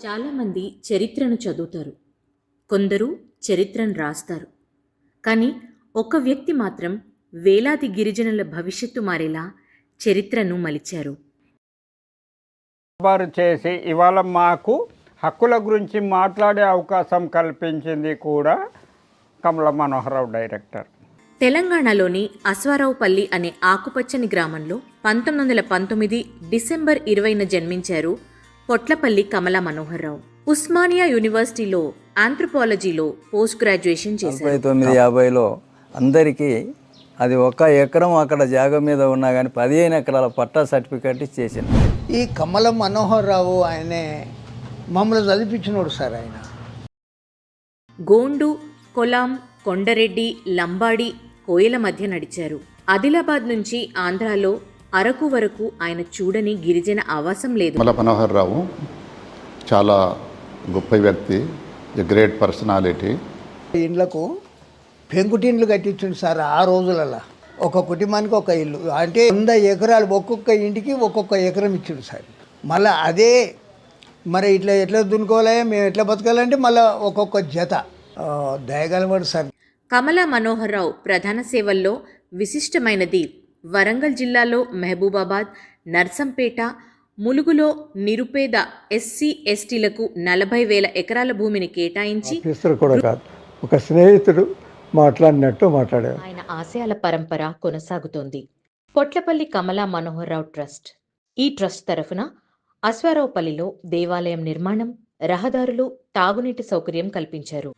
చాలామంది చరిత్రను చదువుతారు, కొందరు చరిత్రను రాస్తారు. కానీ ఒక వ్యక్తి మాత్రం వేలాది గిరిజనుల భవిష్యత్తు మారేలా చరిత్రను మలిచారు. వారు చేసి ఇవాళ మాకు హక్కుల గురించి మాట్లాడే అవకాశం కల్పించింది కూడా కమల మనోహరరావు డైరెక్టర్. తెలంగాణలోని అశ్వారావుపల్లి అనే ఆకుపచ్చని గ్రామంలో 1919 డిసెంబర్ 20న జన్మించారు పొట్లపల్లి కమల మనోహరరావు. ఉస్మానియా యూనివర్సిటీలో ఆంథ్రోపాలజీలో పోస్ట్ గ్రాడ్యుయేషన్ చేశారు. 1950లో అందరికీ అది 1 ఎకరం అక్కడ జాగ మీద ఉన్నా కానీ 15 ఎకరాల పట్టా సర్టిఫికేట్ చేసింది. ఈ కమల మనోహరరావు ఆయనే మమ్మల్ని చదివించినోడు సార్. ఆయన గోండు, కొలాం, కొండరెడ్డి, లంబాడి, కోయల మధ్య నడిచారు. ఆదిలాబాద్ నుంచి ఆంధ్రాలో అరకు వరకు ఆయన చూడని గిరిజన ఆవాసం లేదు. కమల మనోహరరావు చాలా గొప్ప వ్యక్తి, ఎ గ్రేట్ పర్సనాలిటీ. ఇండ్లకు పెంకుటిండ్లు కట్టించండి సార్. ఆ రోజులలో ఒక కుటుంబానికి ఒక ఇల్లు అంటే 100 ఎకరాలు, ఒక్కొక్క ఇంటికి ఒక్కొక్క ఎకరం ఇచ్చిండు సార్. మళ్ళీ అదే మరి ఎట్లా దున్నుకోవాలి, మేము ఎట్లా బతకాలంటే మళ్ళీ ఒక్కొక్క జత దయగలవాడు సార్. కమల మనోహరరావు ప్రధాన సేవల్లో విశిష్టమైనది వరంగల్ జిల్లాలో మహబూబాబాద్, నర్సంపేట, ములుగులో నిరుపేద ఎస్సీ ఎస్టీలకు 40,000 ఎకరాల భూమిని కేటాయించి కూడా కాదు, ఒక స్నేహితుడు మాట్లాడినట్టు మాట్లాడారు. ఆయన ఆశయాల పరంపర కొనసాగుతోంది. పొట్లపల్లి కమల మనోహరరావు ట్రస్ట్. ఈ ట్రస్ట్ తరఫున అశ్వారావుపల్లిలో దేవాలయం నిర్మాణం, రహదారులు, తాగునీటి సౌకర్యం కల్పించారు.